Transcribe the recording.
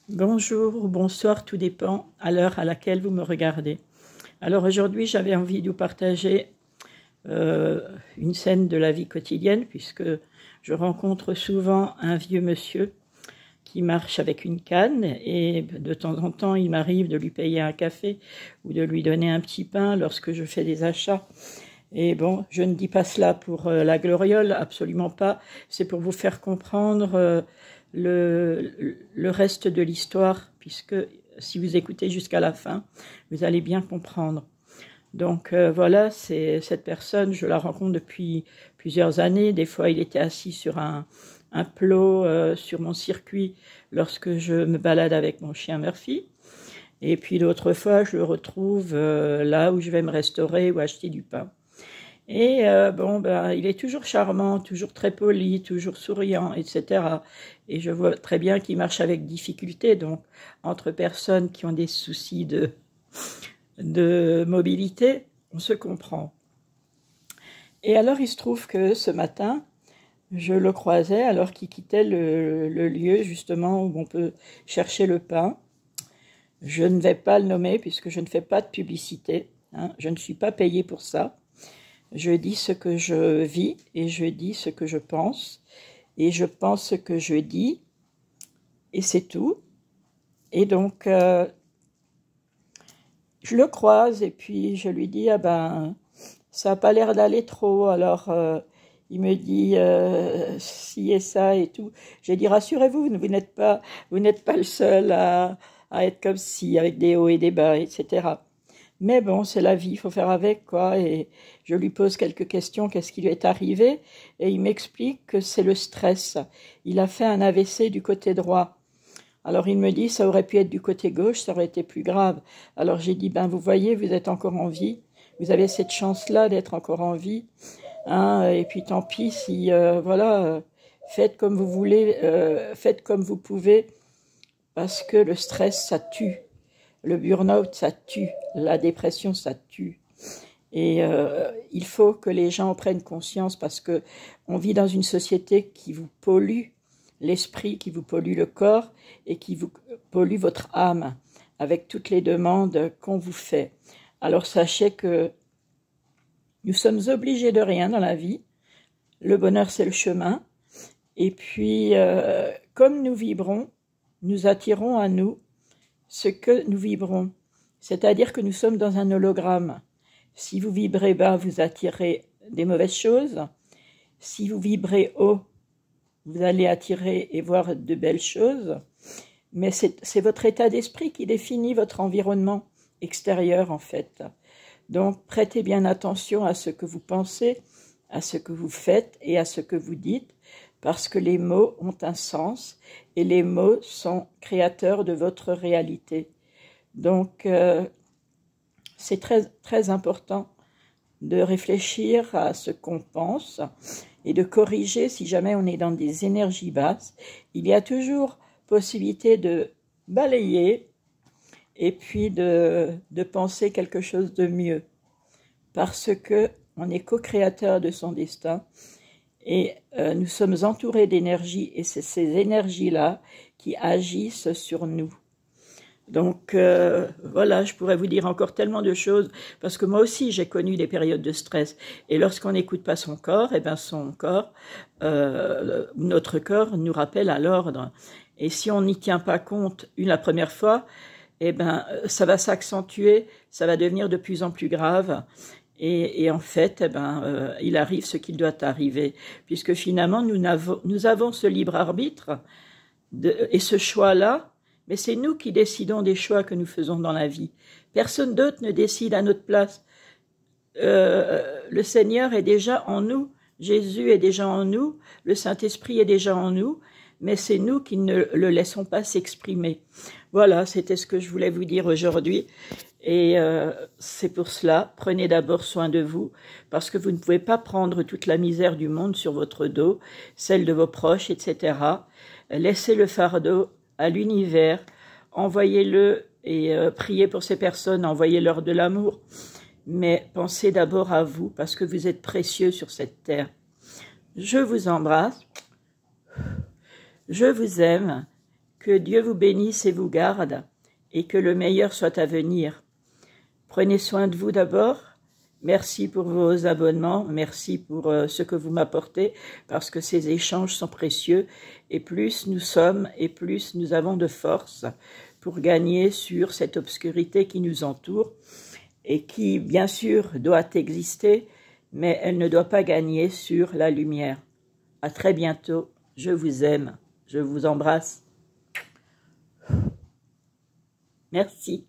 Bonjour ou bonsoir, tout dépend à l'heure à laquelle vous me regardez. Alors aujourd'hui, j'avais envie de vous partager une scène de la vie quotidienne, puisque je rencontre souvent un vieux monsieur qui marche avec une canne, et de temps en temps, il m'arrive de lui payer un café ou de lui donner un petit pain lorsque je fais des achats. Et bon, je ne dis pas cela pour la gloriole, absolument pas. C'est pour vous faire comprendre le reste de l'histoire, puisque si vous écoutez jusqu'à la fin, vous allez bien comprendre. Donc voilà, c'est cette personne, je la rencontre depuis plusieurs années. Des fois, il était assis sur un plot sur mon circuit lorsque je me balade avec mon chien Murphy. Et puis d'autres fois, je le retrouve là où je vais me restaurer ou acheter du pain. Et bon, ben, il est toujours charmant, toujours très poli, toujours souriant, etc. Et je vois très bien qu'il marche avec difficulté. Donc, entre personnes qui ont des soucis de mobilité, on se comprend. Et alors, il se trouve que ce matin, je le croisais alors qu'il quittait le lieu justement où on peut chercher le pain. Je ne vais pas le nommer puisque je ne fais pas de publicité, hein, je ne suis pas payée pour ça. Je dis ce que je vis et je dis ce que je pense. Et je pense ce que je dis et c'est tout. Et donc, je le croise et puis je lui dis, ah ben, ça n'a pas l'air d'aller trop. Alors, il me dit, ci et ça et tout. J'ai dit, rassurez-vous, vous n'êtes pas le seul à être comme ci, avec des hauts et des bas, etc. Mais bon, c'est la vie, il faut faire avec, quoi. Et je lui pose quelques questions, qu'est-ce qui lui est arrivé? Et il m'explique que c'est le stress. Il a fait un AVC du côté droit. Alors il me dit, ça aurait pu être du côté gauche, ça aurait été plus grave. Alors j'ai dit, ben vous voyez, vous êtes encore en vie. Vous avez cette chance-là d'être encore en vie. Hein, et puis tant pis si, voilà, faites comme vous voulez, faites comme vous pouvez, parce que le stress, ça tue. Le burn-out, ça tue. La dépression, ça tue. Et il faut que les gens en prennent conscience parce que on vit dans une société qui vous pollue l'esprit, qui vous pollue le corps et qui vous pollue votre âme avec toutes les demandes qu'on vous fait. Alors sachez que nous sommes obligés de rien dans la vie. Le bonheur, c'est le chemin. Et puis, comme nous vibrons, nous attirons à nous ce que nous vibrons. C'est-à-dire que nous sommes dans un hologramme. Si vous vibrez bas, vous attirez des mauvaises choses. Si vous vibrez haut, vous allez attirer et voir de belles choses. Mais c'est votre état d'esprit qui définit votre environnement extérieur, en fait. Donc, prêtez bien attention à ce que vous pensez, à ce que vous faites et à ce que vous dites, parce que les mots ont un sens et les mots sont créateurs de votre réalité. Donc, c'est très, très important de réfléchir à ce qu'on pense et de corriger si jamais on est dans des énergies basses. Il y a toujours possibilité de balayer et puis de penser quelque chose de mieux. Parce que on est co-créateur de son destin et nous sommes entourés d'énergie et c'est ces énergies-là qui agissent sur nous. Donc voilà, je pourrais vous dire encore tellement de choses parce que moi aussi j'ai connu des périodes de stress et lorsqu'on n'écoute pas son corps, et ben son corps, notre corps nous rappelle à l'ordre et si on n'y tient pas compte la première fois, et ben ça va s'accentuer, ça va devenir de plus en plus grave et en fait, eh ben il arrive ce qu'il doit arriver puisque finalement nous avons ce libre arbitre et ce choix-là. Mais c'est nous qui décidons des choix que nous faisons dans la vie. Personne d'autre ne décide à notre place. Le Seigneur est déjà en nous, Jésus est déjà en nous, le Saint-Esprit est déjà en nous, mais c'est nous qui ne le laissons pas s'exprimer. Voilà, c'était ce que je voulais vous dire aujourd'hui. Et c'est pour cela, prenez d'abord soin de vous, parce que vous ne pouvez pas prendre toute la misère du monde sur votre dos, celle de vos proches, etc. Laissez le fardeau à l'univers, envoyez-le et priez pour ces personnes, envoyez-leur de l'amour. Mais pensez d'abord à vous, parce que vous êtes précieux sur cette terre. Je vous embrasse, je vous aime, Que Dieu vous bénisse et vous garde, et que le meilleur soit à venir. Prenez soin de vous d'abord. Merci pour vos abonnements, merci pour ce que vous m'apportez, parce que ces échanges sont précieux, et plus nous sommes, et plus nous avons de force pour gagner sur cette obscurité qui nous entoure, et qui, bien sûr, doit exister, mais elle ne doit pas gagner sur la lumière. À très bientôt, je vous aime, je vous embrasse. Merci.